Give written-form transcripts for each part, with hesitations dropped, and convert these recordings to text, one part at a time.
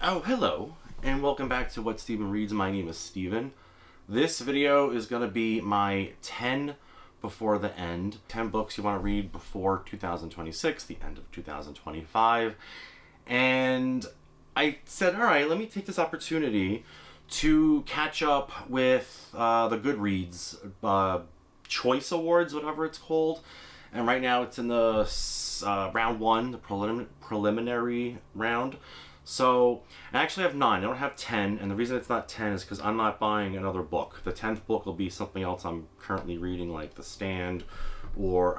Oh, hello, and welcome back to What Steven Reads. My name is Steven. This video is going to be my 10 before the end. 10 books you want to read before 2026, the end of 2025. And I said, all right, let me take this opportunity to catch up with the Goodreads Choice Awards, whatever it's called. And right now it's in the round one, the preliminary round. So I actually have 9. I don't have 10, and the reason it's not 10 is because I'm not buying another book. The 10th book will be something else I'm currently reading, like The Stand or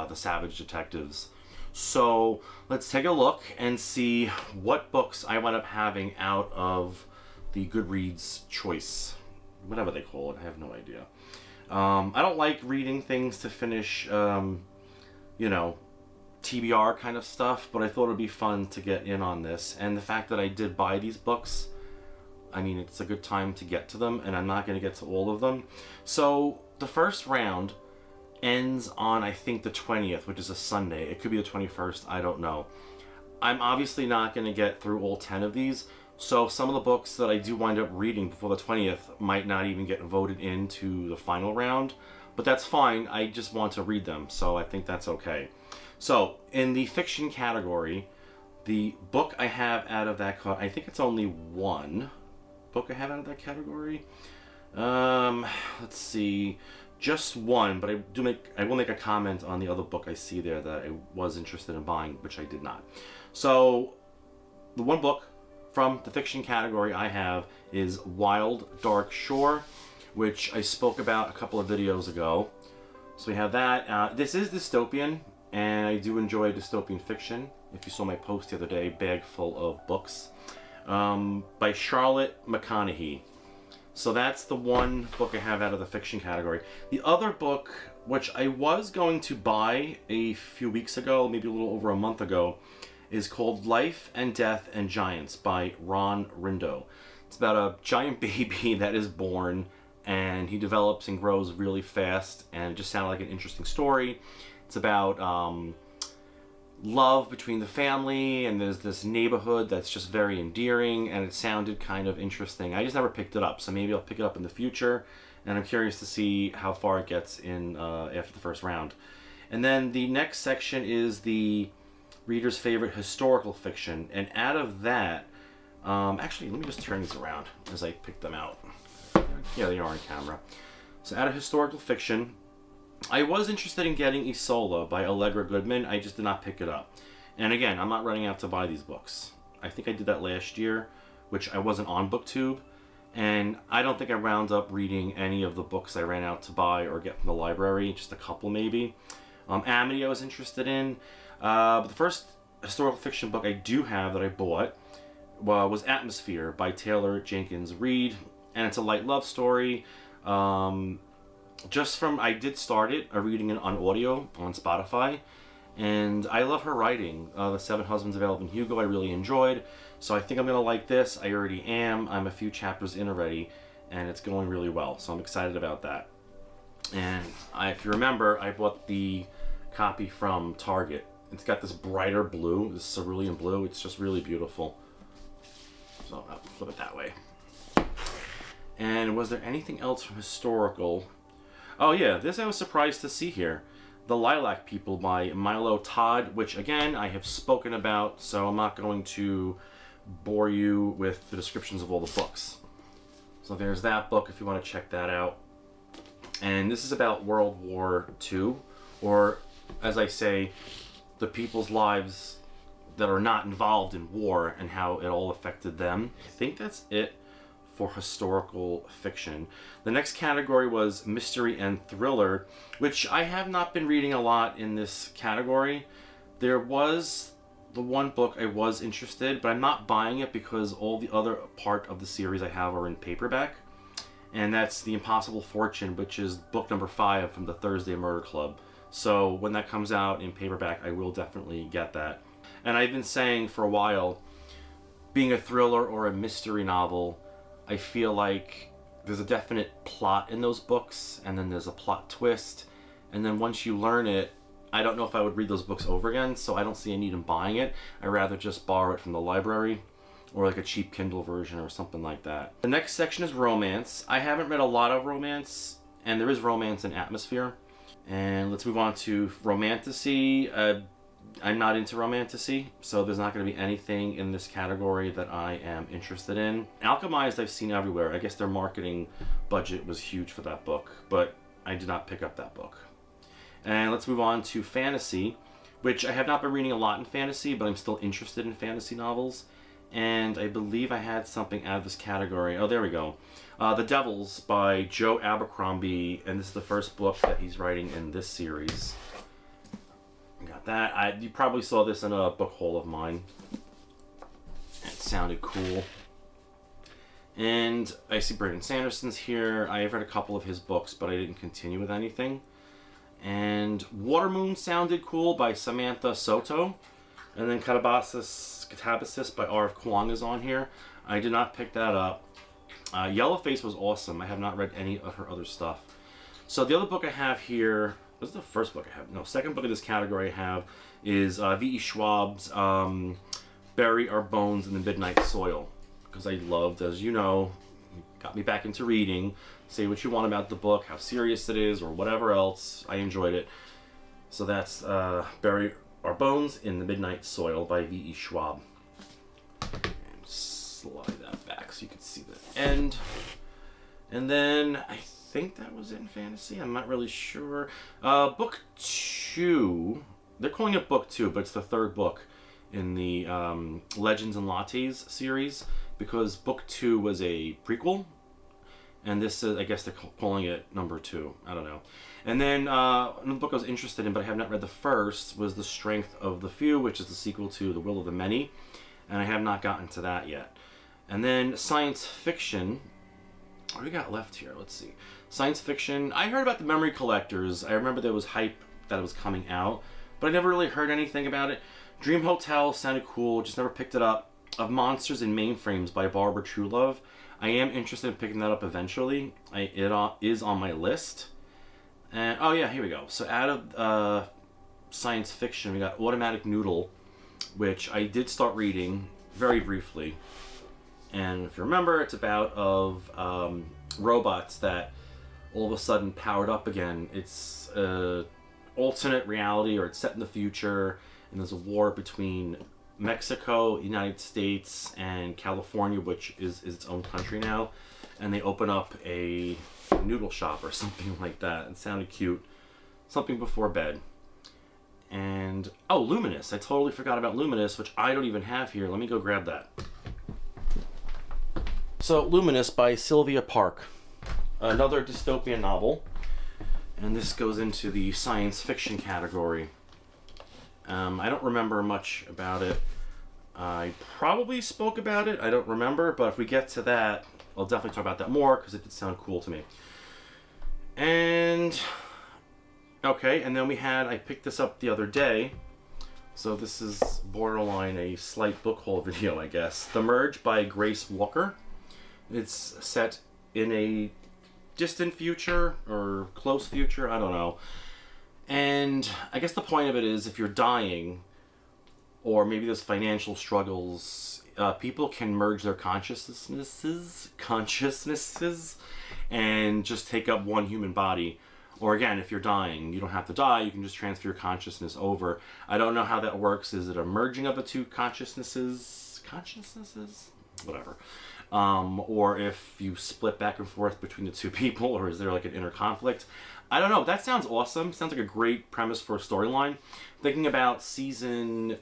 The Savage Detectives. So let's take a look and see what books I wind up having out of the Goodreads Choice, whatever they call it. I have no idea. I don't like reading things to finish, TBR kind of stuff, but I thought it would be fun to get in on this. And the fact that I did buy these books, I mean, it's a good time to get to them, and I'm not going to get to all of them. So the first round ends on, I think, the 20th, which is a Sunday. It could be the 21st, I don't know. I'm obviously not going to get through all 10 of these, so some of the books that I do wind up reading before the 20th might not even get voted into the final round, but that's fine. I just want to read them, so I think that's okay. So, in the fiction category, the book I have out of that, I think it's only one book I have out of that category. Let's see, just one, but I will make a comment on the other book I see there that I was interested in buying, which I did not. So, the one book from the fiction category I have is Wild Dark Shore, which I spoke about a couple of videos ago. So we have that. This is dystopian, and I do enjoy dystopian fiction. If you saw my post the other day, bag full of books, by Charlotte McConaughey. So that's the one book I have out of the fiction category. The other book, which I was going to buy a few weeks ago, maybe a little over a month ago, is called Life and Death and Giants by Ron Rindo. It's about a giant baby that is born, and he develops and grows really fast, and it just sounded like an interesting story. It's about love between the family, and there's this neighborhood that's just very endearing, and it sounded kind of interesting. I just never picked it up, so maybe I'll pick it up in the future, and I'm curious to see how far it gets in after the first round. And then the next section is the reader's favorite historical fiction, and out of that, actually, let me just turn these around as I pick them out. Yeah, they are on camera. So out of historical fiction, I was interested in getting Isola by Allegra Goodman. I just did not pick it up. And again, I'm not running out to buy these books. I think I did that last year, which I wasn't on BookTube. And I don't think I wound up reading any of the books I ran out to buy or get from the library, just a couple maybe. Amity I was interested in. But the first historical fiction book I do have that I bought was Atmosphere by Taylor Jenkins Reid. And it's a light love story. I did start it, reading it on audio on Spotify, and I love her writing. The Seven Husbands of Evelyn Hugo I really enjoyed, so I think I'm going to like this. I already am. I'm a few chapters in already, and it's going really well, so I'm excited about that. And if you remember, I bought the copy from Target. It's got this brighter blue, this cerulean blue. It's just really beautiful. So I'll flip it that way. And was there anything else from historical? Oh yeah, this I was surprised to see here. The Lilac People by Milo Todd, which again, I have spoken about, so I'm not going to bore you with the descriptions of all the books. So there's that book if you want to check that out. And this is about World War II, or as I say, the people's lives that are not involved in war and how it all affected them. I think that's it for historical fiction. The next category was mystery and thriller, which I have not been reading a lot in this category. There was the one book I was interested, but I'm not buying it because all the other part of the series I have are in paperback, and that's The Impossible Fortune, which is book number 5 from the Thursday Murder Club. So when that comes out in paperback, I will definitely get that. And I've been saying for a while, being a thriller or a mystery novel, I feel like there's a definite plot in those books, and then there's a plot twist, and then once you learn it, I don't know if I would read those books over again, so I don't see a need in buying it. I'd rather just borrow it from the library or like a cheap Kindle version or something like that. The next section is romance. I haven't read a lot of romance, and there is romance in Atmosphere. And let's move on to romantasy. I'm not into romantasy, so there's not going to be anything in this category that I am interested in. Alchemized I've seen everywhere. I guess their marketing budget was huge for that book, but I did not pick up that book. And let's move on to fantasy, which I have not been reading a lot in fantasy, but I'm still interested in fantasy novels. And I believe I had something out of this category. Oh, there we go. The Devils by Joe Abercrombie, and this is the first book that he's writing in this series. Got that. You probably saw this in a book haul of mine. It sounded cool. And I see Brandon Sanderson's here. I have read a couple of his books, but I didn't continue with anything. And Watermoon sounded cool by Samantha Soto. And then Catabasis by R.F. Kuang is on here. I did not pick that up. Yellowface was awesome. I have not read any of her other stuff. So the other book I have here, this is the first book I have. No, second book in this category I have is V.E. Schwab's Bury Our Bones in the Midnight Soil. Because I loved, as you know, got me back into reading. Say what you want about the book, how serious it is, or whatever else. I enjoyed it. So that's Bury Our Bones in the Midnight Soil by V.E. Schwab. And slide that back so you can see the end. And then I think that was in fantasy. I'm not really sure. Book 2. They're calling it Book 2, but it's the third book in the Legends and Lattes series, because Book 2 was a prequel. And this is, I guess they're calling it number 2. I don't know. And then another book I was interested in, but I have not read the first, was The Strength of the Few, which is the sequel to The Will of the Many. And I have not gotten to that yet. And then science fiction. What do we got left here? Let's see. Science fiction. I heard about The Memory Collectors. I remember there was hype that it was coming out, but I never really heard anything about it. Dream Hotel sounded cool, just never picked it up. Of Monsters and Mainframes by Barbara Truelove. I am interested in picking that up eventually. It is on my list. And oh yeah, here we go. So out of science fiction, we got Automatic Noodle, which I did start reading very briefly. And if you remember, it's about robots that all of a sudden powered up again. It's alternate reality, or it's set in the future, and there's a war between Mexico, United States, and California, which is its own country now, and they open up a noodle shop or something like that. It sounded cute. Something before bed. And oh, Luminous. I totally forgot about Luminous, which I don't even have here. Let me go grab that. So, Luminous by Sylvia Park. Another dystopian novel. And this goes into the science fiction category. I don't remember much about it. I probably spoke about it. I don't remember, but if we get to that, I'll definitely talk about that more, because it did sound cool to me. And okay, and then I picked this up the other day. So this is borderline a slight book haul video, I guess. The Merge by Grace Walker. It's set in a distant future, or close future, I don't know. And I guess the point of it is, if you're dying, or maybe there's financial struggles, people can merge their consciousnesses, and just take up one human body. Or again, if you're dying, you don't have to die, you can just transfer your consciousness over. I don't know how that works. Is it a merging of the two consciousnesses? Whatever. Or if you split back and forth between the two people, or is there like an inner conflict? I don't know. That sounds awesome. Sounds like a great premise for a storyline. Thinking about end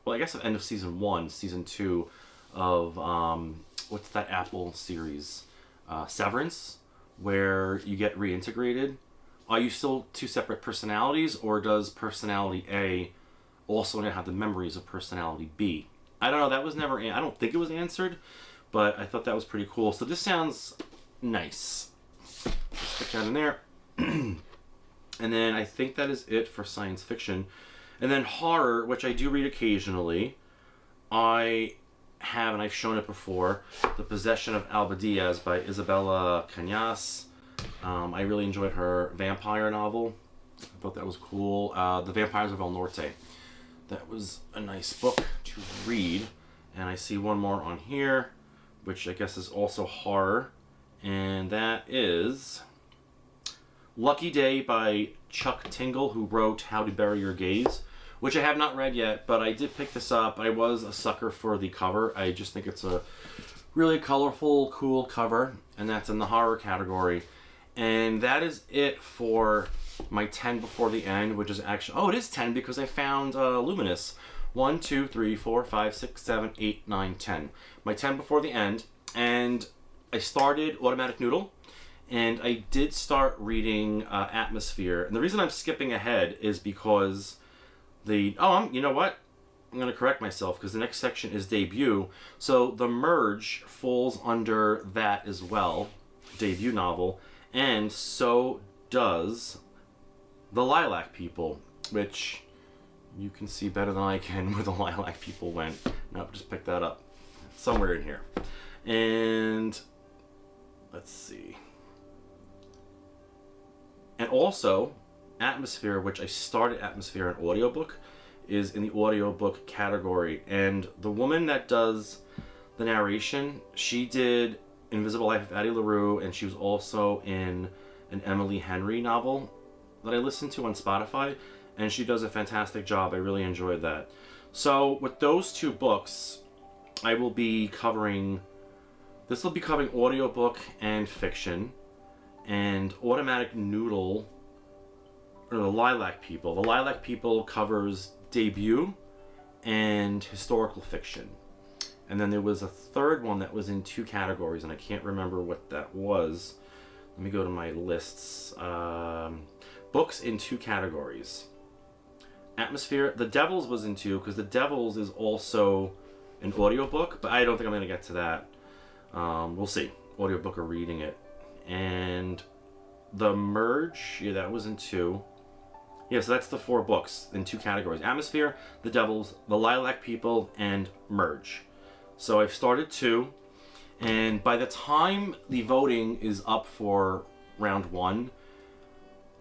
of season 1, season 2 of, what's that Apple series? Severance, where you get reintegrated. Are you still two separate personalities, or does personality A also now have the memories of personality B? I don't know. That was never, I don't think it was answered, but I thought that was pretty cool. So this sounds nice. Just stick that in there. And then I think that is it for science fiction. And then horror, which I do read occasionally. I have, and I've shown it before, The Possession of Alba Diaz by Isabella Cañas. I really enjoyed her vampire novel. I thought that was cool. The Vampires of El Norte. That was a nice book to read. And I see one more on here, which I guess is also horror. And that is Lucky Day by Chuck Tingle, who wrote How to Bury Your Gaze, which I have not read yet, but I did pick this up. I was a sucker for the cover. I just think it's a really colorful, cool cover, and that's in the horror category. And that is it for my 10 before the end, which is actually, oh, it is 10 because I found Luminous. 1, 2, 3, 4, 5, 6, 7, 8, 9, 10. My 10 before the end, and I started Automatic Noodle, and I did start reading Atmosphere. And the reason I'm skipping ahead is because you know what? I'm going to correct myself because the next section is Debut. So The Merge falls under that as well, debut novel, and so does The Lilac People, which you can see better than I can where The Lilac People went. Nope, just pick that up. Somewhere in here. And let's see. And also, Atmosphere, which I started Atmosphere in audiobook, is in the audiobook category. And the woman that does the narration, she did Invisible Life of Addie LaRue, and she was also in an Emily Henry novel that I listened to on Spotify, and she does a fantastic job. I really enjoyed that. So with those two books, I will be covering, this will be covering audiobook and fiction, and Automatic Noodle, or The Lilac People. The Lilac People covers debut and historical fiction. And then there was a third one that was in two categories, and I can't remember what that was. Let me go to my lists. Books in two categories. Atmosphere, The Devils was in two, because The Devils is also an audiobook, but I don't think I'm going to get to that. We'll see. Audiobook or reading it. And The Merge, yeah, that was in two. Yeah, so that's the four books in two categories. Atmosphere, The Devils, The Lilac People, and Merge. So I've started two, and by the time the voting is up for round one,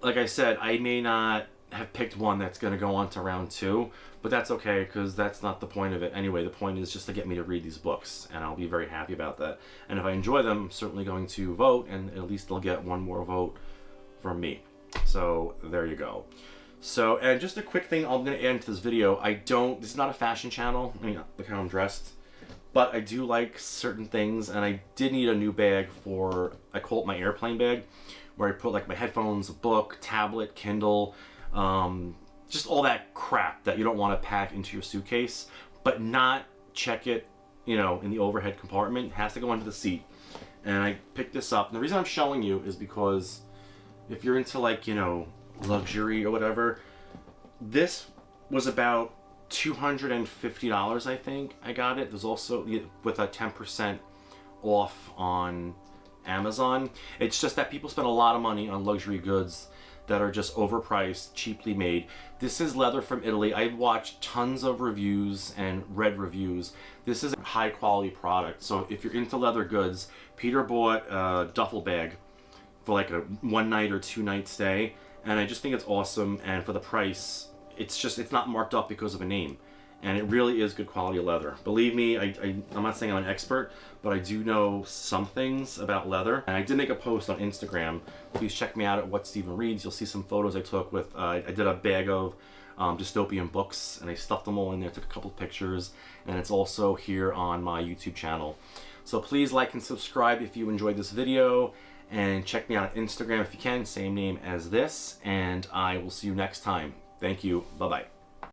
like I said, I may not have picked one that's going to go on to round two, but that's okay because that's not the point of it anyway. The point is just to get me to read these books, and I'll be very happy about that. And if I enjoy them, I'm certainly going to vote, and at least they'll get one more vote from me. So there you go. So, and just a quick thing I'm going to add into this video. This is not a fashion channel. I mean, look how I'm dressed. But I do like certain things, and I did need a new bag for, I call it my airplane bag, where I put like my headphones, a book, tablet, Kindle, just all that crap that you don't want to pack into your suitcase, but not check it, you know, in the overhead compartment. It has to go under the seat. And I picked this up. And the reason I'm showing you is because if you're into like, you know, luxury or whatever, this was about $250, I think I got it. There's also with a 10% off on Amazon. It's just that people spend a lot of money on luxury goods that are just overpriced, cheaply made. This is leather from Italy. I've watched tons of reviews and read reviews. This is a high quality product. So if you're into leather goods, Peter bought a duffel bag for like a 1 night or 2 night stay, and I just think it's awesome. And for the price, it's not marked up because of a name, and it really is good quality leather. Believe me, I'm not saying I'm an expert, but I do know some things about leather. And I did make a post on Instagram. Please check me out at What Stephen Reads. You'll see some photos I took with, I did a bag of dystopian books, and I stuffed them all in there, took a couple of pictures, and it's also here on my YouTube channel. So please like and subscribe if you enjoyed this video, and check me out on Instagram if you can, same name as this, and I will see you next time. Thank you. Bye-bye.